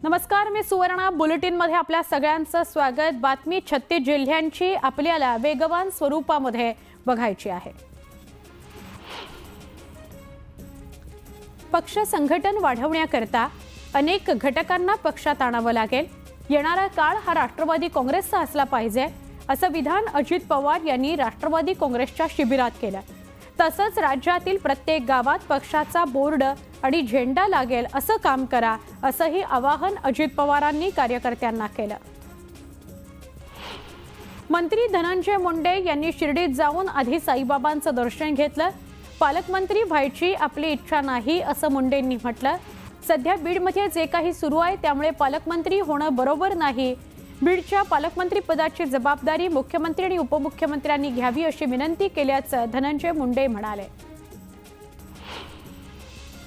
नमस्कार, मी सुवर्णा बुलेटिनमध्ये आपल्या सगळ्यांचं स्वागत। बातमी 36 जिल्ह्यांची आपल्याला वेगवान स्वरूपामध्ये बघायची आहे। पक्ष संघटन वाढवण्याकरता अनेक घटकांना पक्षात आणावं लागेल। येणारा काळ हा राष्ट्रवादी काँग्रेसचा असला पाहिजे असं विधान अजित पवार यांनी राष्ट्रवादी काँग्रेसच्या शिबिरात केलं। तसंच राज्यातील प्रत्येक गावात पक्षाचा बोर्ड आणि झेंडा लागेल असं काम करा असंही आवाहन अजित पवारांनी कार्यकर्त्यांना केलं। मंत्री धनंजय मुंडे यांनी शिर्डीत जाऊन आधी साईबाबांचं दर्शन घेतलं। पालकमंत्री व्हायची आपली इच्छा नाही असं मुंडेंनी म्हटलं। सध्या बीडमध्ये जे काही सुरू आहे त्यामुळे पालकमंत्री होणं बरोबर नाही। बीडच्या पालकमंत्री पदाची जबाबदारी मुख्यमंत्री आणि उपमुख्यमंत्र्यांनी घ्यावी अशी विनंती केल्याचं धनंजय मुंडे म्हणाले।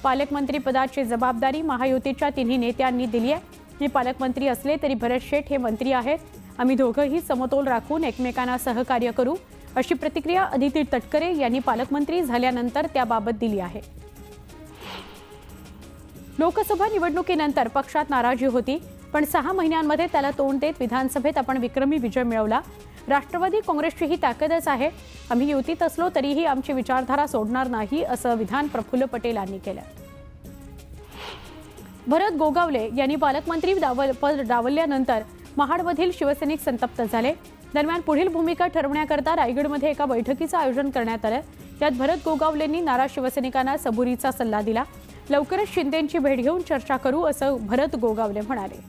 पालकमंत्री पदाची जबाबदारी महायुतीच्या तिन्ही नेत्यांनी दिली आहे। हे पालकमंत्री असले तरी भरत शेठ हे मंत्री आहेत। आम्ही दोघंही समतोल राखून एकमेकांना सहकार्य करू अशी प्रतिक्रिया अदिती तटकरे यांनी पालकमंत्री झाल्यानंतर त्याबाबत दिली आहे। लोकसभा निवडणुकीनंतर पक्षात नाराजी होती, पण 6 महिन्यांमध्ये त्याला तोंड देत विधानसभेत आपण विक्रमी विजय मिळवला। राष्ट्रवादी काँग्रेसची ही ताकदच आहे। आम्ही युतीत असलो तरीही आमची विचारधारा सोडणार नाही असं विधान प्रफुल्ल पटेल यांनी केलं। भरत गोगावले यांनी पालकमंत्री पद डावलल्यानंतर महाडमधील शिवसैनिक संतप्त झाले। दरम्यान पुढील भूमिका ठरवण्याकरता रायगडमध्ये एका बैठकीचं आयोजन करण्यात आलं। यात भरत गोगावलेंनी नाराज शिवसैनिकांना सबुरीचा सल्ला दिला। लवकरच शिंदेंची भेट घेऊन चर्चा करू असं भरत गोगावले म्हणाले।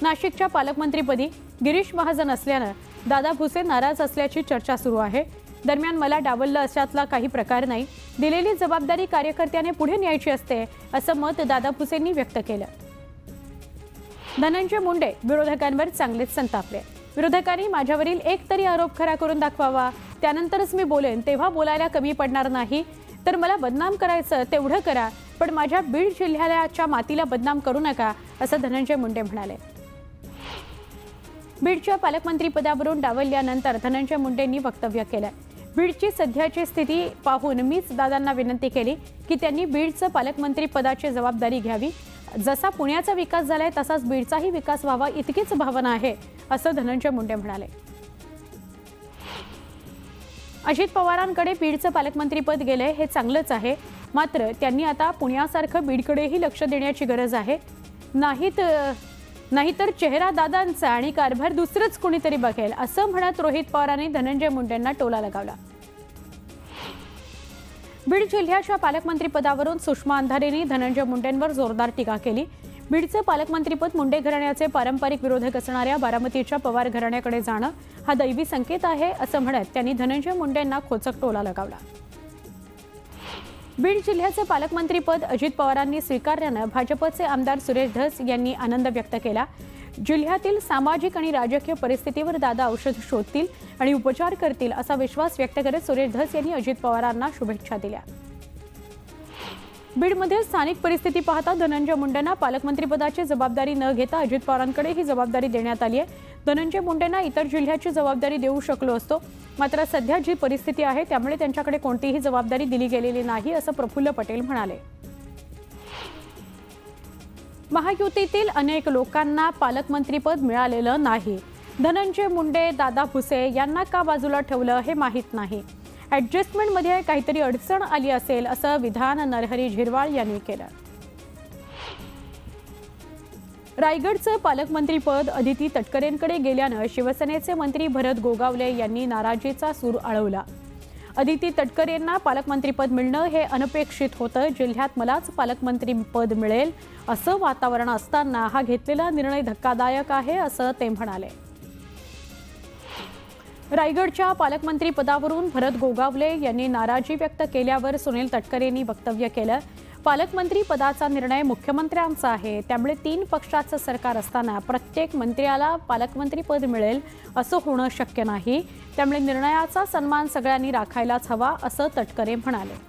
नाशिकच्या पालकमंत्रीपदी गिरीश महाजन असल्यानं दादा भुसे नाराज असल्याची चर्चा सुरू आहे। दरम्यान मला डावललं अशातला काही प्रकार नाही। दिलेली जबाबदारी कार्यकर्त्याने पुढे न्यायची असते असं मत दादा भुसेंनी व्यक्त केलं। धनंजय मुंडे विरोधकांवर चांगलेच संतापले। विरोधकांनी माझ्यावरील एक तरी आरोप खरा करून दाखवावा, त्यानंतरच मी बोलेन, तेव्हा बोलायला कमी पडणार नाही। तर मला बदनाम करायचं तेवढं करा, पण माझ्या बीड जिल्ह्याच्या मातीला बदनाम करू नका असं धनंजय मुंडे म्हणाले। बीडच्या पालकमंत्रीपदावरून डावलल्यानंतर धनंजय मुंडेंनी वक्तव्य केलं। बीडची सध्याची स्थिती पाहून मीच दादांना विनंती केली की त्यांनी बीडचं पालकमंत्री पदाची जबाबदारी घ्यावी। जसा पुण्याचा विकास झालाय तसाच बीडचाही विकास व्हावा इतकीच भावना आहे असं धनंजय मुंडे म्हणाले। अजित पवारांकडे बीडचं पालकमंत्रीपद गेले हे चांगलंच आहे, मात्र त्यांनी आता पुण्यासारखं बीडकडेही लक्ष देण्याची गरज आहे। नाहीतर चेहरा दादांचा आणि कारभार दुसरंच कोणीतरी बघेल असं म्हणत रोहित पवारांनी धनंजय मुंडेंना टोला लगावला। बीड जिल्ह्याच्या पालकमंत्रीपदावरून सुषमा अंधारेंनी धनंजय मुंडेंवर जोरदार टीका केली। बीडचं पालकमंत्रीपद मुंडे घराण्याचे पारंपरिक विरोधक असणाऱ्या बारामतीच्या पवार घराण्याकडे जाणं हा दैवी संकेत आहे असं म्हणत त्यांनी धनंजय मुंडेंना खोचक टोला लगावला। बीड जिल्ह्याचे पालकमंत्रीपद अजित पवारांनी स्वीकारल्यानं भाजपचे आमदार सुरेश धस यांनी आनंद व्यक्त केला। जिल्ह्यातील सामाजिक आणि राजकीय परिस्थितीवर दादा औषध शोधतील आणि उपचार करतील असा विश्वास व्यक्त करत सुरेश धस यांनी अजित पवारांना शुभेच्छा दिल्या। बीडमध्ये स्थानिक परिस्थिती पाहता धनंजय मुंडेंना पालकमंत्रीपदाची जबाबदारी न घेता अजित पवारांकडे ही जबाबदारी देण्यात आली आहे। धनंजय मुंडेंना इतर जिल्ह्याची जबाबदारी देऊ शकलो असतो, मात्र सध्या जी परिस्थिती आहे त्यामुळे त्यांच्याकडे कोणतीही जबाबदारी दिली गेलेली नाही असं प्रफुल्ल पटेल म्हणाले। महायुतीतील अनेक लोकांना पालकमंत्रीपद मिळालेलं नाही। धनंजय मुंडे, दादा भुसे यांना का बाजूला ठेवलं हे माहीत नाही। ॲडजस्टमेंटमध्ये काहीतरी अडचण आली असेल असं विधान नरहरी झिरवाळ यांनी केलं। रायगडचं पालकमंत्रीपद अदिती तटकरेंकडे गेल्यानं शिवसेनेचे मंत्री भरत गोगावले यांनी नाराजीचा सूर आळवला। अदिती तटकरेंना पालकमंत्रीपद मिळणं हे अनपेक्षित होतं। जिल्ह्यात मलाच पालकमंत्रीपद मिळेल असं वातावरण असताना हा घेतलेला निर्णय धक्कादायक आहे असं ते म्हणाले। रायगडच्या पालकमंत्रीपदावरून भरत गोगावले यांनी नाराजी व्यक्त केल्यावर सुनील तटकरेंनी वक्तव्य केलं। पालकमंत्री पदाचा निर्णय मुख्यमंत्र्यांचा आहे, त्यामुळे 3 पक्षाचं सरकार असताना प्रत्येक मंत्र्याला पालकमंत्रीपद मिळेल असं होणं शक्य नाही। त्यामुळे निर्णयाचा सन्मान सगळ्यांनी राखायलाच हवा असं तटकरे म्हणाले।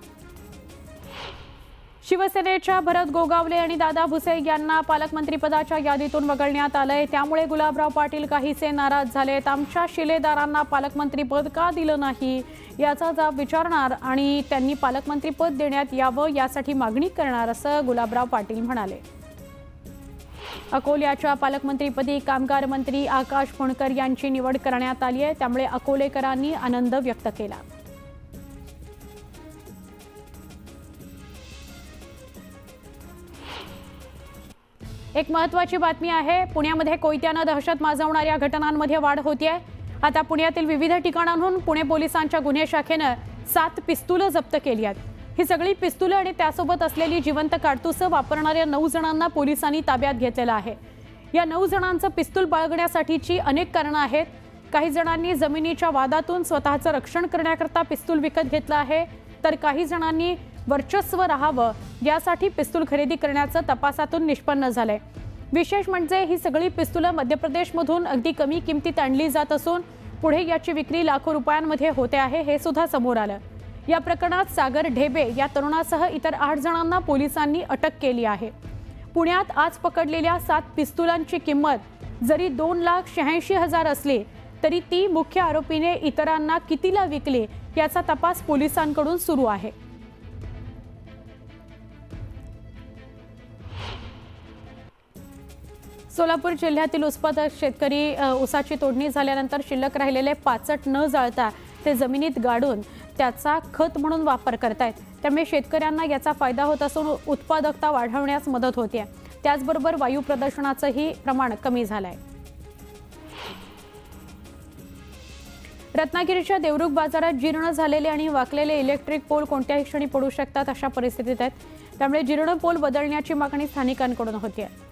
शिवसेनेच्या भरत गोगावले आणि दादा भुसे यांना पालकमंत्रीपदाच्या यादीतून वगळण्यात आलंय, त्यामुळे गुलाबराव पाटील काहीसे नाराज झालेत। आमच्या शिलेदारांना पालकमंत्रीपद का दिलं नाही याचा जाब विचारणार आणि त्यांनी पालकमंत्रीपद देण्यात यावं यासाठी मागणी करणार असं गुलाबराव पाटील म्हणाले। अकोल्याच्या पालकमंत्रीपदी कामगार मंत्री आकाश फुंडकर यांची निवड करण्यात आली आहे, त्यामुळे अकोलेकरांनी आनंद व्यक्त केला. एक महत्त्वाची बातमी आहे. पुण्यामध्ये कोयत्यानं दहशत माजवणाऱ्या घटनांमध्ये वाढ होतीये. आता पुण्यातील विविध ठिकाणांहून पुणे पोलिसांच्या गुन्हे शाखेनं 7 पिस्तुलं जप्त केली आहेत. ही सगळी पिस्तुलं आणि त्यासोबत असलेली जिवंत काडतुसं वापरणाऱ्या 9 जणांना पोलिसांनी ताब्यात घेतलेलं आहे. या 9 जणांचं पिस्तूल बाळगण्यासाठीची अनेक कारणं आहेत. काही जणांनी जमिनीच्या वादातून स्वतःचं रक्षण करण्याकरता पिस्तूल विकत घेतलं आहे, तर काही जणांनी वर्चस्व राहावं यासाठी पिस्तूल खरेदी करण्याचं तपासातून निष्पन्न झालंय. विशेष म्हणजे ही सगळी पिस्तुलं मध्य प्रदेशमधून अगदी कमी किमतीत आणली जात असून पुढे याची विक्री लाखो रुपयांमध्ये होते आहे, हे सुद्धा समोर आलं. या प्रकरणात सागर ढेबे या तरुणासह इतर 8 जणांना पोलिसांनी अटक केली आहे. पुण्यात आज पकडलेल्या 7 पिस्तुलांची किंमत जरी 2,86,000 असली तरी ती मुख्य आरोपीने इतरांना कितीला विकली याचा तपास पोलिसांकडून सुरू आहे. सोलापूर जिल्ह्यातील उत्पादक शेतकरी ऊसाची तोडणी झाल्यानंतर शिल्लक राहिलेले पाचट न जाळता ते जमिनीत गाडून त्याचा खत म्हणून वापर करतायत. त्यामुळे शेतकऱ्यांना याचा फायदा होत असून उत्पादकता वाढवण्यास मदत होते. त्याचबरोबर वायू प्रदूषणाचंही प्रमाण कमी झालंय. रत्नागिरीच्या देवरुख बाजारात जीर्ण झालेले आणि वाकलेले इलेक्ट्रिक पोल कोणत्याही क्षणी पडू शकतात अशा परिस्थितीत आहेत. त्यामुळे जीर्ण पोल बदलण्याची मागणी स्थानिकांकडून होती आहे.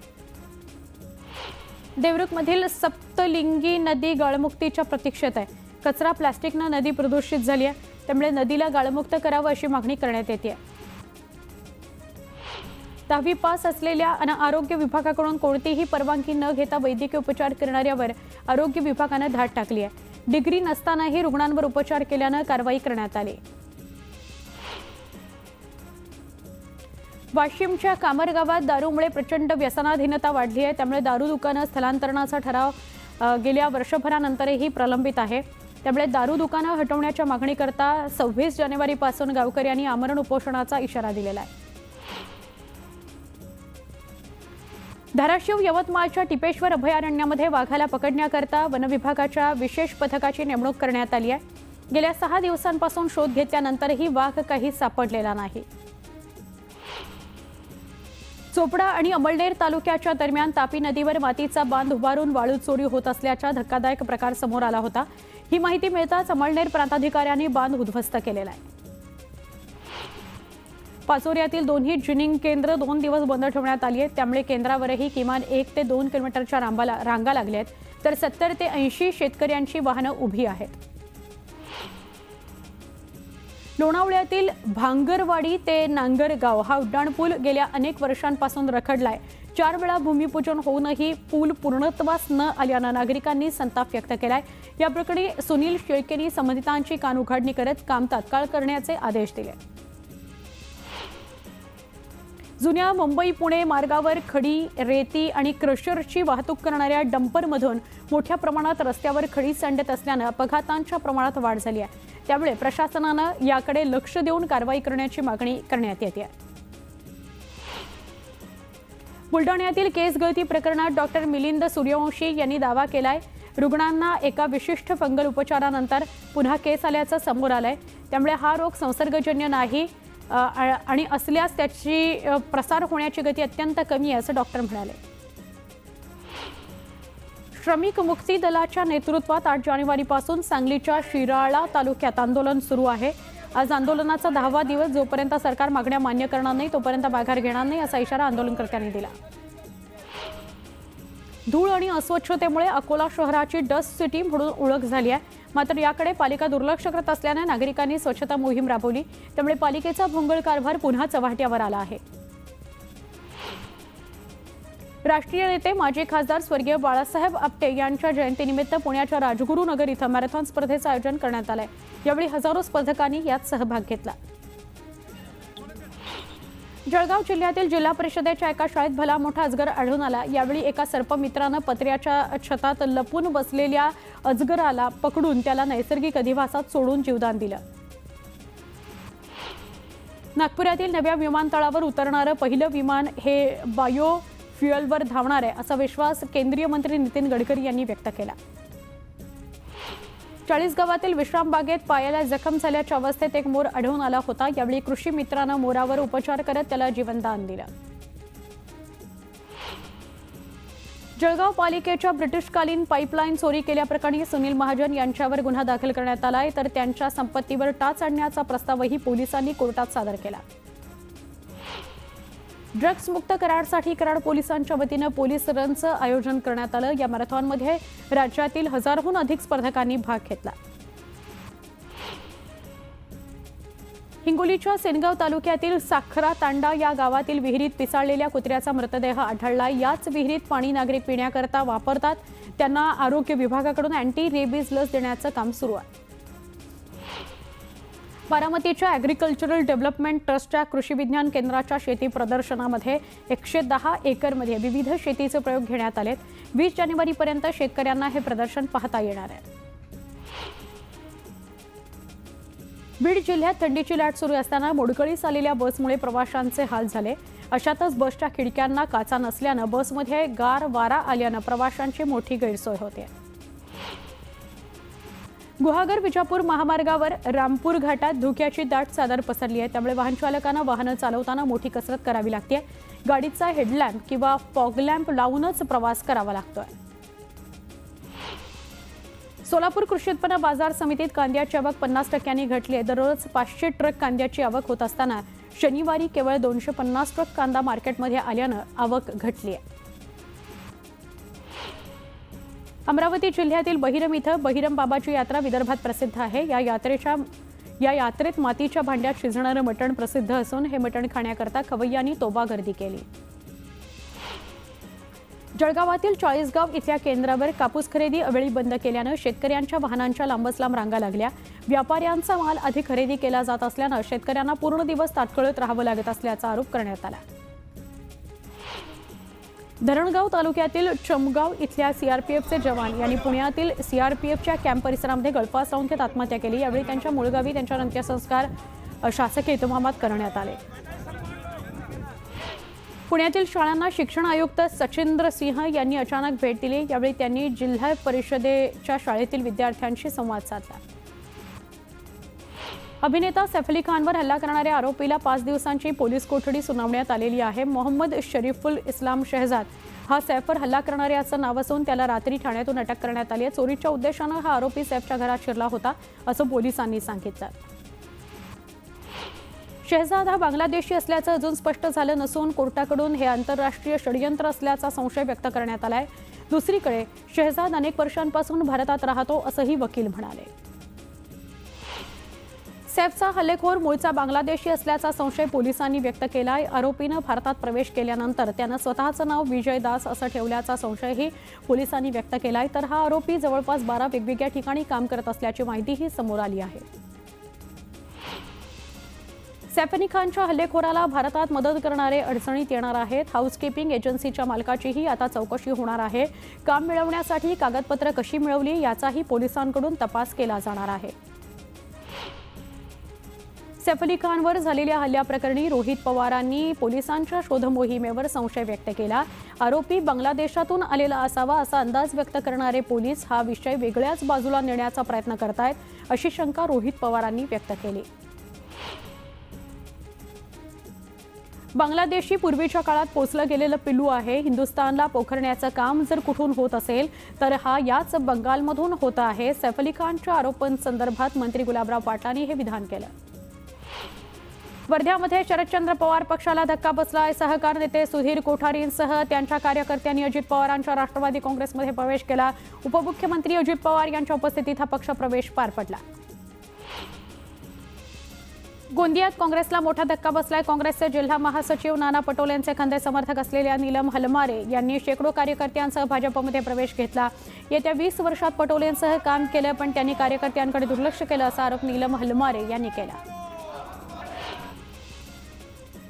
देवरुखमधील सप्तलिंगी नदी गाळमुक्तीच्या प्रतीक्षेत आहे. कचरा प्लास्टिकनं नदी प्रदूषित झाली आहे, त्यामुळे नदीला गाळमुक्त करावं अशी मागणी करण्यात येते. 10वी पास असलेल्या आणि आरोग्य विभागाकडून कोणतीही परवानगी न घेता वैद्यकीय उपचार करणाऱ्यावर आरोग्य विभागानं धाड टाकली आहे. डिग्री नसतानाही रुग्णांवर उपचार केल्यानं कारवाई करण्यात आली. वाशिमच्या कामर गावात दारूमुळे प्रचंड व्यसनाधीनता वाढली आहे. त्यामुळे दारू दुकानं स्थलांतरणाचा ठराव गेल्या वर्षभरानंतरही प्रलंबित आहे. त्यामुळे दारू दुकानं हटवण्याच्या मागणीकरता 26 जानेवारीपासून गावकऱ्यांनी आमरण उपोषणाचा इशारा दिलेला आहे. धाराशिव यवतमाळच्या टिपेश्वर अभयारण्यामध्ये वाघाला पकडण्याकरता वनविभागाच्या विशेष पथकाची नेमणूक करण्यात आली आहे. गेल्या 6 दिवसांपासून शोध घेतल्यानंतरही वाघ काही सापडलेला नाही. चोपडा आणि अमळनेर तालुक्याच्या दरम्यान तापी नदीवर मातीचा बांध उभारून वाळू चोरी होत असल्याचा धक्कादायक प्रकार समोर आला होता. ही माहिती मिळताच अमळनेर प्रांताधिकाऱ्यांनी बांध उद्ध्वस्त केलेला आहे. पाचोऱ्यातील दोन्ही जिनिंग केंद्र 2 दिवस बंद ठेवण्यात आली आहेत. त्यामुळे केंद्रावरही किमान 1 ते 2 किलोमीटरच्या रांगा लागल्या आहेत, तर 70 ते 80 शेतकऱ्यांची वाहनं उभी आहेत. लोणावळ्यातील भांगरवाडी ते नांगरगाव हा उड्डाणपूल गेल्या अनेक वर्षांपासून रखडलाय. 4 वेळा भूमिपूजन होऊनही पूल पूर्णत्वास न आल्यानं नागरिकांनी संताप व्यक्त केलाय. या प्रकरणी सुनील शेळकेंनी संबंधितांची कानउघाडणी करत काम तात्काळ करण्याचे आदेश दिले. जुन्या मुंबई पुणे मार्गावर खडी, रेती आणि क्रशरची वाहतूक करणाऱ्या डंपरमधून मोठ्या प्रमाणात रस्त्यावर खडी सांडत असल्यानं अपघातांच्या प्रमाणात वाढ झाली आहे. त्यामुळे प्रशासनानं याकडे लक्ष देऊन कारवाई करण्याची मागणी करण्यात येते. बुलढाण्यातील केस गळती प्रकरणात डॉक्टर मिलिंद सूर्यवंशी यांनी दावा केलाय. रुग्णांना एका विशिष्ट फंगल उपचारानंतर पुन्हा केस आल्याचं समोर आलंय. त्यामुळे हा रोग संसर्गजन्य नाही आणि असल्यास त्याची प्रसार होण्याची गती अत्यंत कमी आहे असं डॉक्टर म्हणाले. श्रमिक मुक्ती दलाच्या नेतृत्वात 8 जानेवारीपासून सांगलीच्या शिराळा तालुक्यात आंदोलन सुरू आहे. आज आंदोलनाचा 10वा दिवस. जोपर्यंत सरकार मागण्या मान्य करणार नाही तोपर्यंत माघार घेणार नाही असा इशारा आंदोलनकर्त्यांनी दिला. धूळ आणि अस्वच्छतेमुळे अकोला शहराची डस्ट सिटी म्हणून ओळख झाली आहे. मात्र याकडे पालिका दुर्लक्ष करत असल्याने नागरिकांनी स्वच्छता मोहीम राबवली. त्यामुळे पालिकेचा भोंगळ कारभार पुन्हा चव्हाट्यावर आला आहे. राष्ट्रीय नेते माजी खासदार स्वर्गीय बाळासाहेब आपटे यांच्या जयंतीनिमित्त पुण्याच्या राजगुरुनगर इथं मॅरेथॉन स्पर्धेचं आयोजन करण्यात आलंय. यावेळी हजारो स्पर्धकांनी यात सहभाग घेतला. जळगाव जिल्ह्यातील जिल्हा परिषदेच्या एका शाळेत भला मोठा अजगर आढळून आला. यावेळी एका सर्पमित्रानं पत्र्याच्या छतात लपून बसलेल्या अजगराला पकडून त्याला नैसर्गिक अधिवासात सोडून जीवदान दिलं. नागपुरातील नव्या विमानतळावर उतरणारं पहिलं विमान हे बायो फ्युएलवर धावणार आहे असा विश्वास केंद्रीय मंत्री नितीन गडकरी यांनी व्यक्त केला. चाळीसगावातील विश्रामबागेत पायाला जखम झाल्याच्या अवस्थेत एक मोर आढळून आला होता. यावेळी कृषी मित्रानं मोरावर उपचार करत त्याला जीवनदान दिलं. जळगाव पालिकेच्या ब्रिटिशकालीन पाईपलाईन चोरी केल्याप्रकरणी सुनील महाजन यांच्यावर गुन्हा दाखल करण्यात आलाय, तर त्यांच्या संपत्तीवर टाच आणण्याचा प्रस्तावही पोलिसांनी कोर्टात सादर केला. ड्रग्ज मुक्त कराडसाठी कराड पोलिसांच्या वतीनं पोलीस रनचं आयोजन करण्यात आलं. या मॅरेथॉनमध्ये राज्यातील हजारहून अधिक स्पर्धकांनी भाग घेतला. हिंगोलीच्या सेनगाव तालुक्यातील साखरा तांडा या गावातील विहिरीत पिसाळलेल्या कुत्र्याचा मृतदेह आढळला. याच विहिरीत पाणी नागरिक पिण्याकरता वापरतात. त्यांना आरोग्य विभागाकडून अँटी रेबीज लस देण्याचं काम सुरू आहे. बारामतीच्या ॲग्रिकल्चरल डेव्हलपमेंट ट्रस्टच्या कृषी विज्ञान केंद्राच्या शेती प्रदर्शनामध्ये 110 एकरमध्ये विविध शेतीचे प्रयोग घेण्यात आलेत. 20 जानेवारीपर्यंत शेतकऱ्यांना हे प्रदर्शन पाहता येणार आहे. बीड जिल्ह्यात थंडीची लाट सुरू असताना मोडकळीस आलेल्या बसमुळे प्रवाशांचे हाल झाले. अशातच बसच्या खिडक्यांना काचा नसल्यानं बसमध्ये गार वारा आल्यानं प्रवाशांची मोठी गैरसोय होते. गुहागर विजापूर महामार्गावर रामपूर घाटात धुक्याची दाट चादर पसरली आहे. त्यामुळे वाहन चालकांना वाहनं चालवताना मोठी कसरत करावी लागते. गाडीचा हेडलॅम्प किंवा फॉग लॅम्प लावूनच प्रवास करावा लागतोय. सोलापूर कृषी उत्पन्न बाजार समितीत कांद्याची आवक 50% घटली आहे. दररोज 500 ट्रक कांद्याची आवक होत असताना शनिवारी केवळ 250 ट्रक कांदा मार्केटमध्ये आल्यानं आवक घटली आहे. अमरावती जिल्ह्यातील बहिरम इथं बहिरम बाबाची यात्रा विदर्भात प्रसिद्ध आहे. या यात्रेत मातीच्या भांड्यात शिजणारं मटण प्रसिद्ध असून हे मटण खाण्याकरता खवय्यांनी तोबा गर्दी केली. जळगावातील चाळीसगाव इथल्या केंद्रावर कापूस खरेदी अवेळी बंद केल्यानं शेतकऱ्यांच्या वाहनांच्या लांबच लांब रांगा लागल्या. व्यापाऱ्यांचा माल आधी खरेदी केला जात असल्यानं शेतकऱ्यांना पूर्ण दिवस ताटकळत राहावं लागत असल्याचा आरोप करण्यात आला. धरणगाव तालुक्यातील चमगाव इथल्या सीआरपीएफचे जवान यांनी पुण्यातील सीआरपीएफच्या कॅम्प परिसरामध्ये गळफास लावून घेत आत्महत्या केली. यावेळी त्यांच्या मूळ गावी त्यांच्या अंत्यसंस्कार शासकीय इतमामात करण्यात आले. पुण्यातील शाळांना शिक्षण आयुक्त सचिंद्र सिंह यांनी अचानक भेट दिली. यावेळी त्यांनी जिल्हा परिषदेच्या शाळेतील विद्यार्थ्यांशी संवाद साधला. अभिनेता सैफ अली खानवर हल्ला करणाऱ्या आरोपीला 5 दिवसांची पोलीस कोठडी सुनावण्यात आलेली आहे. मोहम्मद शरीफुल इस्लाम शहजाद हा सैफवर हल्ला करणाऱ्याचं नाव असून त्याला रात्री ठाण्यातून अटक करण्यात आली आहे. चोरीच्या उद्देशानं हा आरोपी सैफच्या घरात शिरला होता असं पोलिसांनी सांगितलं. शहजाद हा बांगलादेशी असल्याचं अजून स्पष्ट झालं नसून कोर्टाकडून हे आंतरराष्ट्रीय षडयंत्र असल्याचा संशय व्यक्त करण्यात आलाय. दुसरीकडे शहजाद अनेक वर्षांपासून भारतात राहतो असंही वकील म्हणाले. सैफचा हल्लेखोर मूळचा बांगलादेशी असल्याचा संशय पोलिसांनी व्यक्त केलाय. आरोपीनं भारतात प्रवेश केल्यानंतर त्यानं स्वतःचं नाव विजय दास असं ठेवल्याचा संशयही पोलिसांनी व्यक्त केलाय. तर हा आरोपी जवळपास 12 वेगवेगळ्या ठिकाणी काम करत असल्याची माहितीही समोर आली आहे. सैफ अली खानच्या हल्लेखोराला भारतात मदत करणारे अडचणीत येणार आहेत. हाऊसकीपिंग एजन्सीच्या मालकाचीही आता चौकशी होणार आहे. काम मिळवण्यासाठी कागदपत्र कशी मिळवली याचाही पोलिसांकडून तपास केला जाणार आहे. सैफ अली खानवर झालेल्या हल्ल्याप्रकरणी रोहित पवारांनी पोलिसांच्या शोध मोहिमेवर संशय व्यक्त केला. आरोपी बांगलादेशातून आलेला असावा असा अंदाज व्यक्त करणारे पोलीस हा विषय वेगळ्याच बाजूला नेण्याचा प्रयत्न करतायत अशी शंका रोहित पवारांनी व्यक्त केली. बांगलादेशी पूर्वीच्या काळात पोचलं गेलेलं पिल्लू आहे. हिंदुस्थानला पोखरण्याचं काम जर कुठून होत असेल तर हा याच बंगालमधून होत आहे. सैफ अली खानच्या आरोपांसंदर्भात मंत्री गुलाबराव पाटलांनी हे विधान केलं. वर्ध्यामध्ये शरदचंद्र पवार पक्षाला धक्का बसलाय. सहकार नेते सुधीर कोठारींसह त्यांच्या कार्यकर्त्यांनी अजित पवारांच्या राष्ट्रवादी काँग्रेसमध्ये प्रवेश केला. उपमुख्यमंत्री अजित पवार यांच्या उपस्थितीत हा पक्ष प्रवेश पार पडला. गोंदियात काँग्रेसला मोठा धक्का बसलाय. काँग्रेसचे जिल्हा महासचिव नाना पटोलेंचे खंदे समर्थक असलेल्या नीलम हलमारे यांनी शेकडो कार्यकर्त्यांसह भाजपमध्ये प्रवेश घेतला. येत्या 20 वर्षात पटोलेंसह काम केलं पण त्यांनी कार्यकर्त्यांकडे दुर्लक्ष केलं असा आरोप नीलम हलमारे यांनी केला.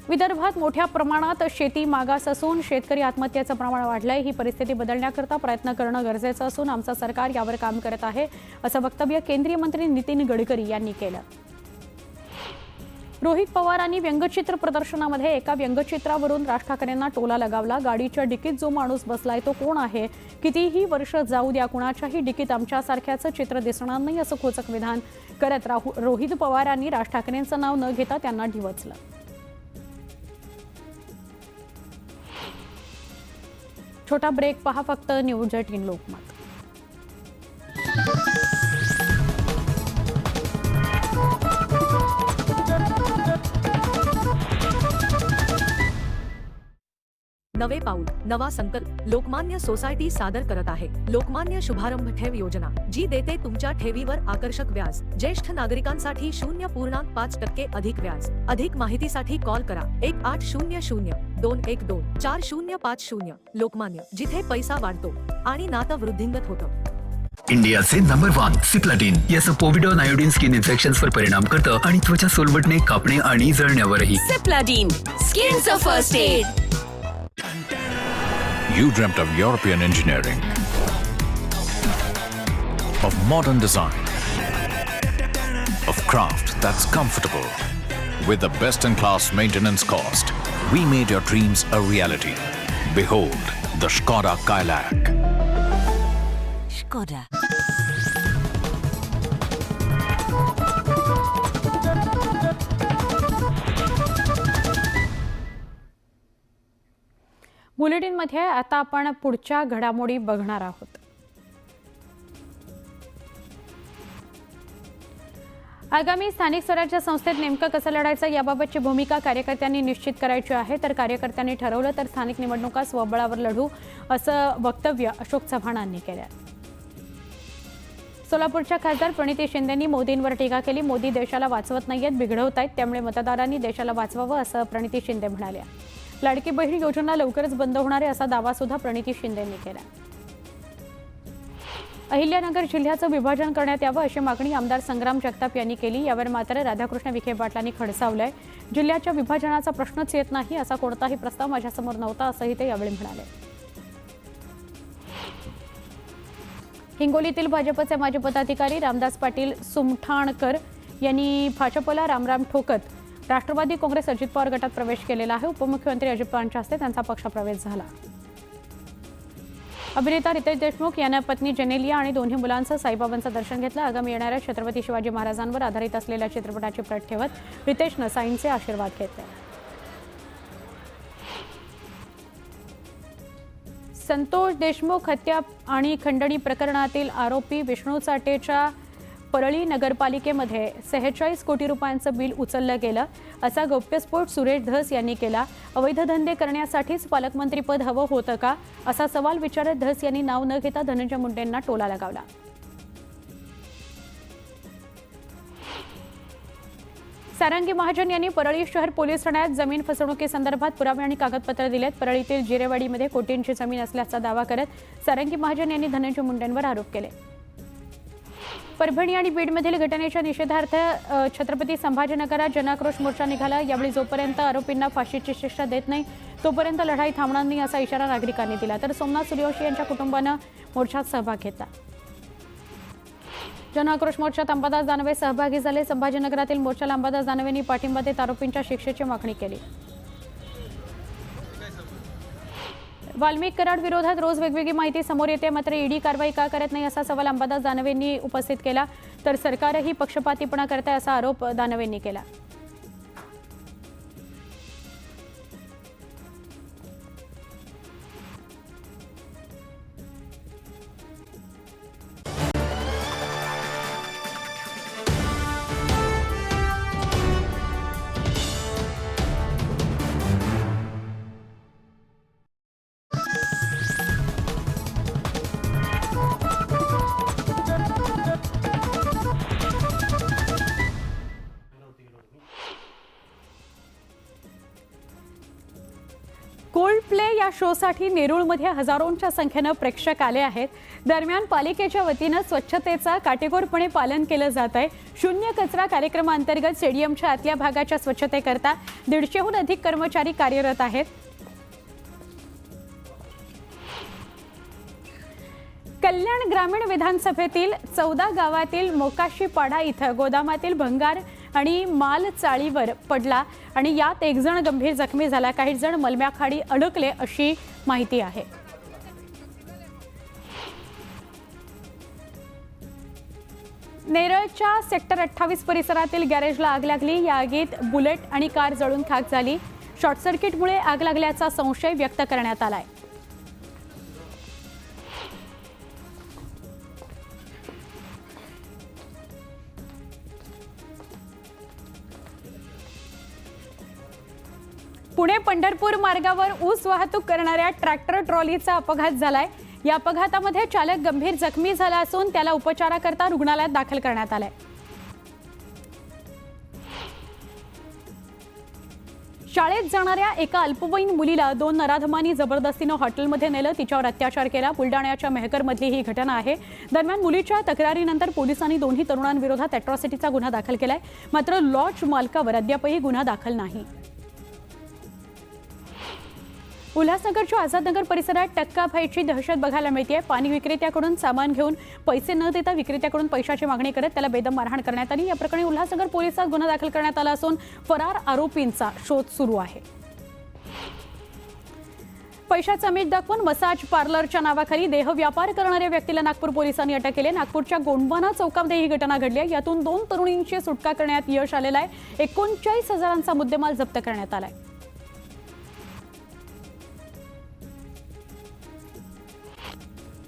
विदर्भात मोठ्या प्रमाणात शेती मागास असून शेतकरी आत्महत्येचं प्रमाण वाढलंय. ही परिस्थिती बदलण्याकरता प्रयत्न करणं गरजेचं असून आमचं सरकार यावर काम करत आहे असं वक्तव्य केंद्रीय मंत्री नितीन गडकरी यांनी केलं. रोहित पवारांनी व्यंगचित्र प्रदर्शनामध्ये एका व्यंगचित्रावरून राज ठाकरेंना टोला लगावला. गाडीच्या डिकीत जो माणूस बसलाय तो कोण आहे? कितीही वर्ष जाऊ द्या, कुणाच्याही डिकीत आमच्यासारख्याचं चित्र दिसणार नाही, असं खोचक विधान करत रोहित पवारांनी राज ठाकरेंचं नाव न घेता त्यांना डिवचलं. छोटा ब्रेक पहा फक्त न्यूज 18 लोकमत. नवे पाऊल नवा संकल्प लोकमान्य सोसायटी सादर करत आहे लोकमान्य शुभारंभ ठेव योजना, जी देते तुमच्या ठेवीवर आकर्षक व्याज. ज्येष्ठ नागरिकांसाठी 0.5% अधिक व्याज. अधिक माहितीसाठी कॉल करा 1800-212-4050. लोकमान्य, जिथे पैसा वाढतो आणि नातं वृद्धिंगत होतं. इंडियाचे नंबर 1 सिप्लाटिन याचं पोव्हिडॉन आयोडीन स्किन इन्फेक्शन्सवर परिणाम करतं आणि त्वचा सोलवटणे, कापणे आणि जळण्यावरही. सिप्लाटिन, स्किनचं first aid. You dreamt of European engineering, of modern design, of craft that's comfortable. With the best-in-class maintenance cost, we made your dreams a reality. Behold, the Škoda Kodiaq. Škoda. बुलेटिनमध्ये आता आपण पुढच्या घडामोडी बघणार आहोत. आगामी स्थानिक स्वराज्य संस्थेत नेमकं कसं लढायचं याबाबतची भूमिका कार्यकर्त्यांनी निश्चित करायची आहे. तर कार्यकर्त्यांनी ठरवलं तर स्थानिक निवडणुका स्वबळावर लढू, असं वक्तव्य अशोक चव्हाणांनी केलं. सोलापूरच्या खासदार प्रणिती शिंदेंनी मोदींवर टीका केली. मोदी देशाला वाचवत नाहीयेत, बिघडवतायत, त्यामुळे मतदारांनी देशाला वाचवावं, असं प्रणिती शिंदे म्हणाल्या. लाडकी बहीण योजना लवकरच बंद होणार आहे, असा दावा सुद्धा प्रणिती शिंदेंनी केला. अहिल्यानगर जिल्ह्याचं विभाजन करण्यात यावं, अशी मागणी आमदार संग्राम जगताप यांनी केली. यावर मात्र राधाकृष्ण विखे पाटलांनी खडसावलंय. जिल्ह्याच्या विभाजनाचा प्रश्नच येत नाही, असा कोणताही प्रस्ताव माझ्यासमोर नव्हता, असंही ते यावेळी म्हणाले. हिंगोलीतील भाजपचे माजी पदाधिकारी रामदास पाटील सुमठाणकर यांनी भाजपला रामराम ठोकत राष्ट्रवादी काँग्रेस अजित पवार गटात प्रवेश केलेला आहे. उपमुख्यमंत्री अजित पवारांच्या हस्ते त्यांचा पक्षप्रवेश झाला. अभिनेता रितेश देशमुख यानं पत्नी जेनेलिया आणि दोन्ही मुलांसह साईबाबांचं दर्शन घेतलं. आगामी येणाऱ्या छत्रपती शिवाजी महाराजांवर आधारित असलेल्या चित्रपटाची प्रत ठेवत रितेशनं साईंचे आशीर्वाद घेतले. संतोष देशमुख हत्या आणि खंडणी प्रकरणातील आरोपी विष्णू चाटेच्या परळी नगरपालिकेमध्ये 46 कोटी रुपयांचं बिल उचललं गेलं, असा गौप्यस्फोट सुरेश धस यांनी केला. अवैध धंदे करण्यासाठीच पालकमंत्रीपद हवं होतं का, असा सवाल विचारत धस यांनी नाव न घेता धनंजय मुंडेंना टोला लगावला. सारंगी महाजन यांनी परळी शहर पोलीस ठाण्यात जमीन फसवणुकीसंदर्भात पुरावे आणि कागदपत्र दिलेत. परळीतील जिरेवाडीमध्ये कोटींची जमीन असल्याचा दावा करत सारंगी महाजन यांनी धनंजय मुंडेंवर आरोप केले. परभणी आणि बीडमधील घटनेच्या निषेधार्थ छत्रपती संभाजीनगरात जनाक्रोश मोर्चा निघाला. यावेळी जोपर्यंत आरोपींना फाशीची शिक्षा देत नाही तोपर्यंत लढाई थांबणार नाही, असा इशारा नागरिकांनी दिला. तर सोमनाथ सूर्यवंशी यांच्या कुटुंबानं मोर्चात सहभाग घेतला. जनाक्रोश मोर्चात अंबादास दानवे सहभागी झाले. संभाजीनगरातील मोर्चाला अंबादास दानवेंनी पाठिंबा देत आरोपींच्या शिक्षेची मागणी केली. वाल्मिक कराड विरोधात रोज वेगवेगळी माहिती समोर येते, मात्र ईडी कारवाई का करत नाही, असा सवाल अंबादास दानवेंनी उपस्थित केला. तर सरकारही पक्षपातीपणा करते, असा आरोप दानवेंनी केला. कोल्ड प्ले या शोसाठी नेरूळमध्ये हजारोंच्या संख्येनं प्रेक्षक आले आहेत. दरम्यान पालिकेच्या वतीनं स्वच्छतेचा काटेकोरपणे पालन केलं जात आहे. शून्य कचरा कार्यक्रमांतर्गत स्टेडियमच्या आतल्या भागाच्या स्वच्छतेकरता 150हून अधिक कर्मचारी कार्यरत आहेत. कल्याण ग्रामीण विधानसभेतील 14 गावातील मोकाशीपाडा इथं गोदामातील भंगार आणि माल चाळीवर पडला आणि यात एक जण गंभीर जखमी झाला. काही जण मलम्याखाली अडकले अशी माहिती आहे. नेरळच्या सेक्टर 28 परिसरातील गॅरेजला आग लागली. या आगीत बुलेट आणि कार जळून खाक झाली. शॉर्ट सर्किटमुळे आग लागल्याचा संशय व्यक्त करण्यात आलाय. पुणे पंढरपूर मार्गावर ऊस वाहतूक करणाऱ्या ट्रॅक्टर ट्रॉलीचा अपघात झालाय. या अपघातामध्ये चालक गंभीर जखमी झाला असून त्याला उपचाराकरता रुग्णालयात दाखल करण्यात आलंय. शाळेत जाणाऱ्या एका अल्पवयीन मुलीला 2 नराधमांनी जबरदस्तीनं हॉटेलमध्ये नेलं. तिच्यावर अत्याचार केला. बुलडाण्याच्या मेहकरमधली ही घटना आहे. दरम्यान मुलीच्या तक्रारीनंतर पोलिसांनी दोन्ही तरुणांविरोधात अॅट्रॉसिटीचा गुन्हा दाखल केलाय. मात्र लॉज मालकावर अद्यापही गुन्हा दाखल नाही. उल्हासनगरच्या आझादनगर परिसरात टक्का फाईटची दहशत बघायला मिळते. पाणी विक्रेत्याकडून सामान घेऊन पैसे न देता विक्रेत्याकडून पैशाची मागणी करत त्याला बेदम मारहाण करण्यात आली. या प्रकरणी उल्हासनगर पोलिसात गुन्हा दाखल करण्यात आला असून फरार आरोपींचा शोध सुरू आहे. पैशाचं मीठ दाखवून मसाज पार्लरच्या नावाखाली देहव्यापार करणाऱ्या व्यक्तीला नागपूर पोलिसांनी अटक केली. नागपूरच्या गोंडवाना चौकामध्ये ही घटना घडली आहे. यातून 2 तरुणींची सुटका करण्यात यश आलेलं आहे. 39,000चा मुद्देमाल जप्त करण्यात आलाय.